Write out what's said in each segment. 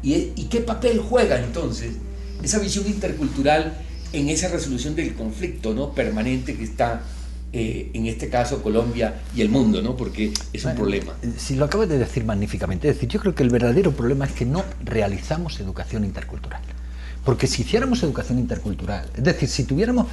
¿Y qué papel juega entonces esa visión intercultural en esa resolución del conflicto, ¿no?, permanente que está en este caso Colombia y el mundo, ¿no?, porque es un problema? Si lo acabas de decir magníficamente, es decir, yo creo que el verdadero problema es que no realizamos educación intercultural. Porque si hiciéramos educación intercultural, es decir, si tuviéramos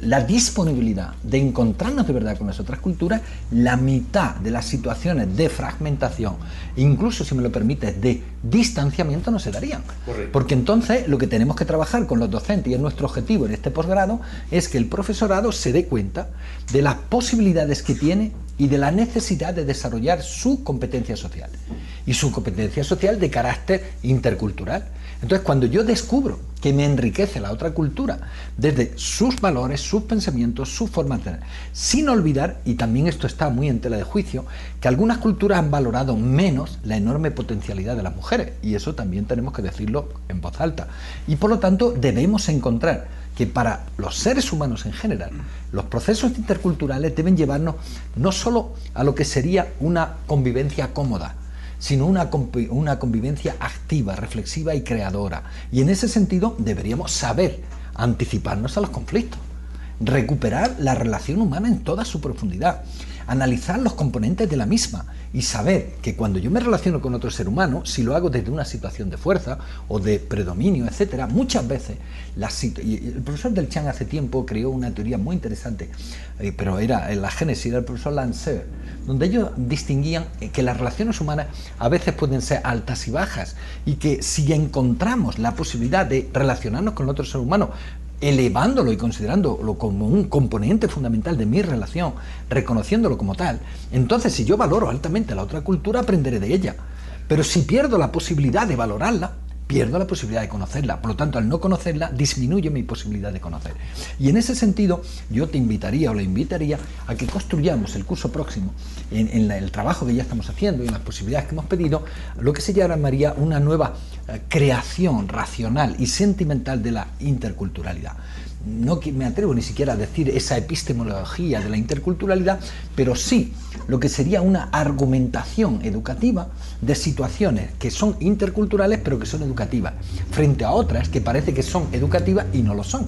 la disponibilidad de encontrarnos de verdad con las otras culturas, la mitad de las situaciones de fragmentación, incluso si me lo permites, de distanciamiento, no se darían. Correcto. Porque entonces lo que tenemos que trabajar con los docentes, y es nuestro objetivo en este posgrado, es que el profesorado se dé cuenta de las posibilidades que tiene y de la necesidad de desarrollar su competencia social. Y su competencia social de carácter intercultural. Entonces, cuando yo descubro que me enriquece la otra cultura desde sus valores, sus pensamientos, sus formas de tener, sin olvidar, y también esto está muy en tela de juicio, que algunas culturas han valorado menos la enorme potencialidad de las mujeres, y eso también tenemos que decirlo en voz alta. Y por lo tanto, debemos encontrar que para los seres humanos en general, los procesos interculturales deben llevarnos no solo a lo que sería una convivencia cómoda, sino una convivencia activa, reflexiva y creadora. Y en ese sentido deberíamos saber anticiparnos a los conflictos, recuperar la relación humana en toda su profundidad, analizar los componentes de la misma y saber que cuando yo me relaciono con otro ser humano, si lo hago desde una situación de fuerza o de predominio, etcétera, muchas veces, y el profesor Del Chan hace tiempo creó una teoría muy interesante, pero era en la génesis, era el profesor Lancer, donde ellos distinguían que las relaciones humanas a veces pueden ser altas y bajas, y que si encontramos la posibilidad de relacionarnos con otro ser humano, elevándolo y considerándolo como un componente fundamental de mi relación, reconociéndolo como tal, entonces si yo valoro altamente la otra cultura, aprenderé de ella. Pero si pierdo la posibilidad de valorarla, pierdo la posibilidad de conocerla. Por lo tanto, al no conocerla, disminuye mi posibilidad de conocer. Y en ese sentido, yo te invitaría o le invitaría a que construyamos el curso próximo, en el trabajo que ya estamos haciendo y en las posibilidades que hemos pedido, lo que se llamaría una nueva creación racional y sentimental de la interculturalidad. No me atrevo ni siquiera a decir esa epistemología de la interculturalidad, pero sí lo que sería una argumentación educativa de situaciones que son interculturales pero que son educativas, frente a otras que parece que son educativas y no lo son.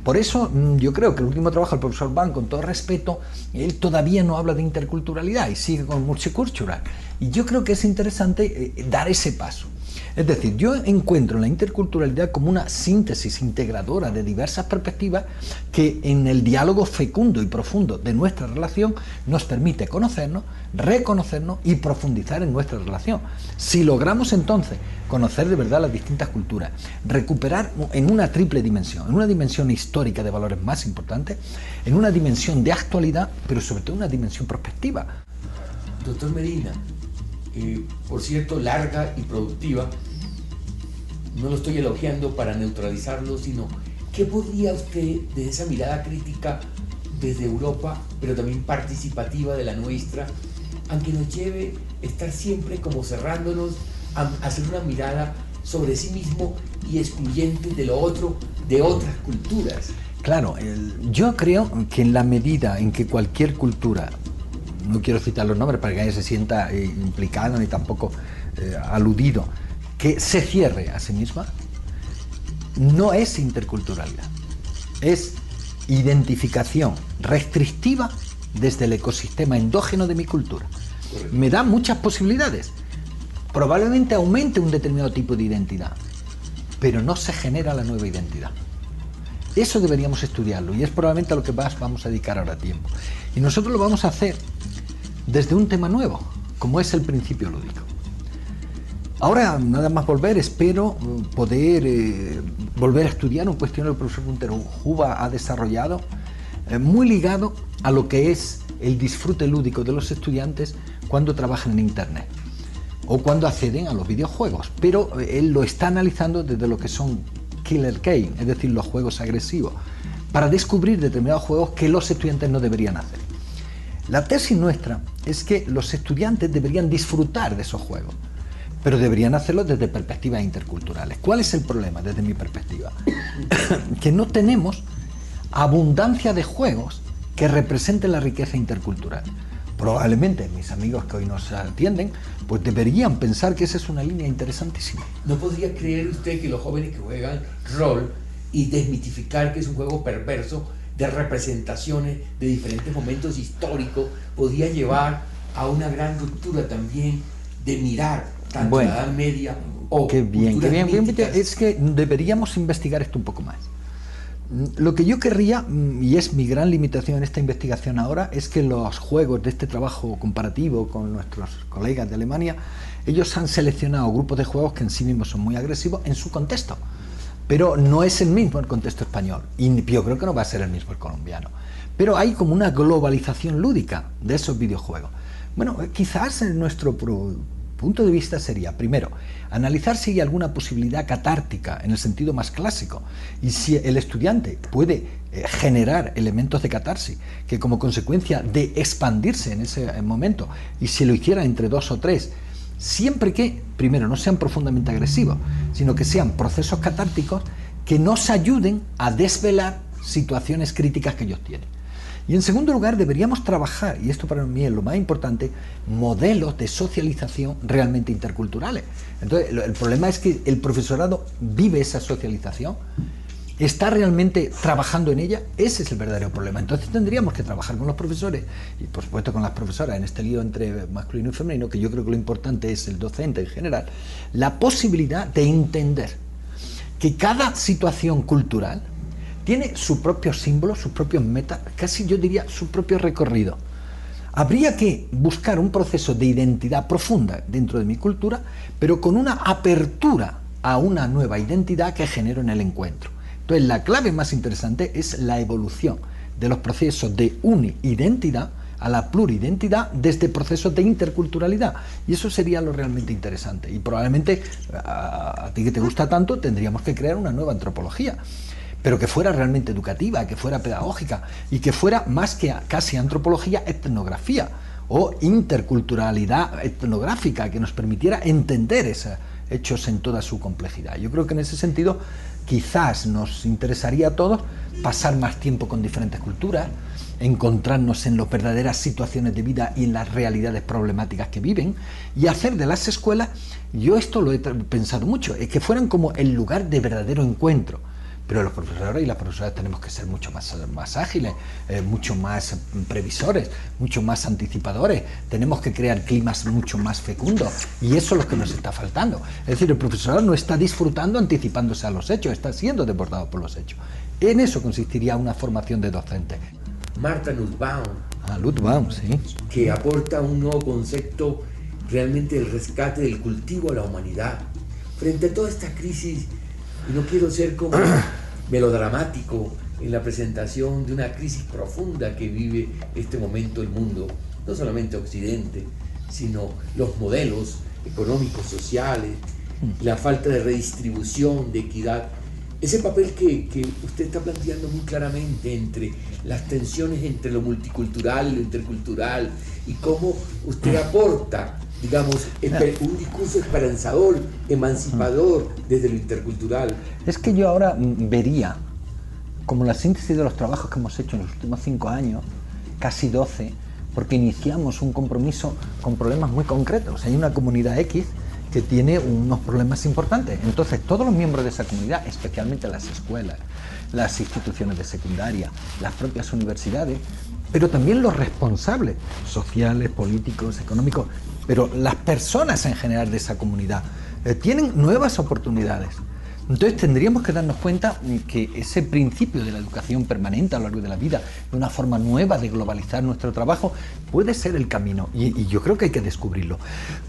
Por eso yo creo que el último trabajo del profesor Ban, con todo respeto, él todavía no habla de interculturalidad y sigue con multicultural. Y yo creo que es interesante dar ese paso. Es decir, yo encuentro la interculturalidad como una síntesis integradora de diversas perspectivas que en el diálogo fecundo y profundo de nuestra relación nos permite conocernos, reconocernos y profundizar en nuestra relación. Si logramos entonces conocer de verdad las distintas culturas, recuperar en una triple dimensión, en una dimensión histórica de valores más importantes, en una dimensión de actualidad, pero sobre todo una dimensión prospectiva. Doctor Medina, por cierto, larga y productiva, no lo estoy elogiando para neutralizarlo, sino ¿qué podría usted, desde esa mirada crítica desde Europa, pero también participativa de la nuestra, aunque nos lleve a estar siempre como cerrándonos a hacer una mirada sobre sí mismo y excluyente de lo otro, de otras culturas? Claro, yo creo que en la medida en que cualquier cultura, no quiero citar los nombres para que nadie se sienta implicado ni tampoco aludido, que se cierre a sí misma, no es interculturalidad, es identificación restrictiva desde el ecosistema endógeno de mi cultura. Me da muchas posibilidades, probablemente aumente un determinado tipo de identidad, pero no se genera la nueva identidad. Eso deberíamos estudiarlo y es probablemente a lo que más vamos a dedicar ahora tiempo. Y nosotros lo vamos a hacer desde un tema nuevo, como es el principio lúdico. Ahora, nada más volver, espero poder volver a estudiar un cuestionario que el profesor Montero Juba ha desarrollado, muy ligado a lo que es el disfrute lúdico de los estudiantes cuando trabajan en Internet o cuando acceden a los videojuegos, pero él lo está analizando desde lo que son killer game, es decir, los juegos agresivos, para descubrir determinados juegos que los estudiantes no deberían hacer. La tesis nuestra es que los estudiantes deberían disfrutar de esos juegos, pero deberían hacerlo desde perspectivas interculturales. ¿Cuál es el problema desde mi perspectiva? Que no tenemos abundancia de juegos que representen la riqueza intercultural. probablemente mis amigos que hoy nos atienden, pues deberían pensar que esa es una línea interesantísima. ¿No podría creer usted que los jóvenes que juegan rol y desmitificar que es un juego perverso de representaciones de diferentes momentos históricos podría llevar a una gran ruptura también de mirar tanto la Edad Media o qué bien, míticas? es que deberíamos investigar esto un poco más. Lo que yo querría, y es mi gran limitación en esta investigación ahora, es que los juegos de este trabajo comparativo con nuestros colegas de Alemania, ellos han seleccionado grupos de juegos que en sí mismos son muy agresivos en su contexto, pero no es el mismo el contexto español, y yo creo que no va a ser el mismo el colombiano. Pero hay como una globalización lúdica de esos videojuegos. Bueno, quizás nuestro punto de vista sería, primero, analizar si hay alguna posibilidad catártica en el sentido más clásico y si el estudiante puede generar elementos de catarsis que como consecuencia de expandirse en ese momento, y si lo hiciera entre 2 o 3, siempre que, primero, no sean profundamente agresivos, sino que sean procesos catárticos que nos ayuden a desvelar situaciones críticas que ellos tienen. Y en segundo lugar, deberíamos trabajar, y esto para mí es lo más importante, modelos de socialización realmente interculturales. Entonces, el problema es que el profesorado vive esa socialización, está realmente trabajando en ella. Ese es el verdadero problema. Entonces tendríamos que trabajar con los profesores y por supuesto con las profesoras en este lío entre masculino y femenino, que yo creo que lo importante es el docente en general, la posibilidad de entender que cada situación cultural tiene su propio símbolo, sus propios metas, casi yo diría su propio recorrido. Habría que buscar un proceso de identidad profunda dentro de mi cultura, pero con una apertura a una nueva identidad que genero en el encuentro. Entonces, la clave más interesante es la evolución de los procesos de unidentidad a la pluridentidad desde procesos de interculturalidad. Y eso sería lo realmente interesante. Y probablemente, a ti que te gusta tanto, tendríamos que crear una nueva antropología, pero que fuera realmente educativa, que fuera pedagógica y que fuera más que casi antropología, etnografía o interculturalidad etnográfica, que nos permitiera entender esos hechos en toda su complejidad. Yo creo que en ese sentido quizás nos interesaría a todos pasar más tiempo con diferentes culturas, encontrarnos en las verdaderas situaciones de vida y en las realidades problemáticas que viven, y hacer de las escuelas, yo esto lo he pensado mucho, es que fueran como el lugar de verdadero encuentro. Pero los profesores y las profesoras tenemos que ser mucho más ágiles, mucho más previsores, mucho más anticipadores. Tenemos que crear climas mucho más fecundos, y eso es lo que nos está faltando. Es decir, el profesorado no está disfrutando anticipándose a los hechos, está siendo desbordado por los hechos. En eso consistiría una formación de docente. Martha Nussbaum, Nussbaum, sí, que aporta un nuevo concepto realmente del rescate del cultivo a la humanidad frente a toda esta crisis. Y no quiero ser como melodramático en la presentación de una crisis profunda que vive este momento el mundo, no solamente Occidente, sino los modelos económicos, sociales, la falta de redistribución, de equidad. Ese papel que usted está planteando muy claramente entre las tensiones entre lo multicultural y lo intercultural, y cómo usted aporta, digamos, un discurso esperanzador, emancipador desde lo intercultural. Es que yo ahora vería como la síntesis de los trabajos que hemos hecho en los últimos 5 años, casi 12, porque iniciamos un compromiso con problemas muy concretos. Hay una comunidad X que tiene unos problemas importantes. Entonces, todos los miembros de esa comunidad, especialmente las escuelas, las instituciones de secundaria, las propias universidades, pero también los responsables sociales, políticos, económicos, pero las personas en general de esa comunidad tienen nuevas oportunidades. Entonces tendríamos que darnos cuenta que ese principio de la educación permanente a lo largo de la vida, de una forma nueva de globalizar nuestro trabajo, puede ser el camino, y yo creo que hay que descubrirlo.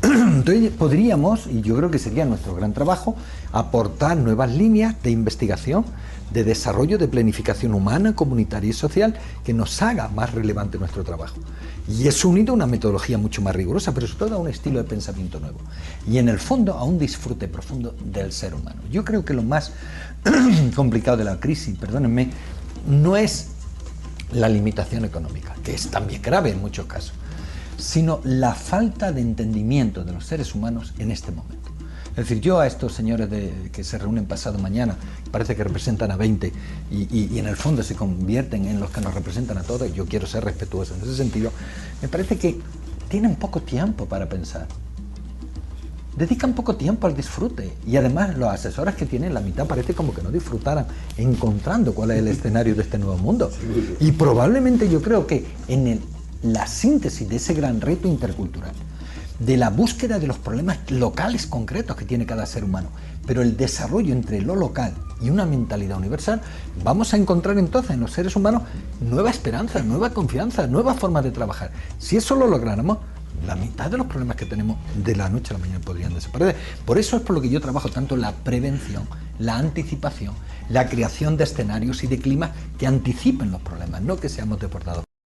Entonces podríamos, y yo creo que sería nuestro gran trabajo, aportar nuevas líneas de investigación, de desarrollo, de planificación humana, comunitaria y social, que nos haga más relevante nuestro trabajo. Y eso unido a una metodología mucho más rigurosa, pero sobre todo a un estilo de pensamiento nuevo. Y en el fondo a un disfrute profundo del ser humano. Yo creo que lo más complicado de la crisis, perdónenme, no es la limitación económica, que es también grave en muchos casos, sino la falta de entendimiento de los seres humanos en este momento. Es decir, yo a estos señores que se reúnen pasado mañana, parece que representan a 20 y en el fondo se convierten en los que nos representan a todos, yo quiero ser respetuoso en ese sentido, me parece que tienen poco tiempo para pensar. Dedican poco tiempo al disfrute y además los asesores que tienen, la mitad parece como que no disfrutaran encontrando cuál es el escenario de este nuevo mundo. Y probablemente yo creo que en la síntesis de ese gran reto intercultural, de la búsqueda de los problemas locales concretos que tiene cada ser humano, pero el desarrollo entre lo local y una mentalidad universal, vamos a encontrar entonces en los seres humanos nueva esperanza, nueva confianza, nuevas formas de trabajar. Si eso lo lográramos, la mitad de los problemas que tenemos de la noche a la mañana podrían desaparecer. Por eso es por lo que yo trabajo tanto la prevención, la anticipación, la creación de escenarios y de climas que anticipen los problemas, no que seamos deportados.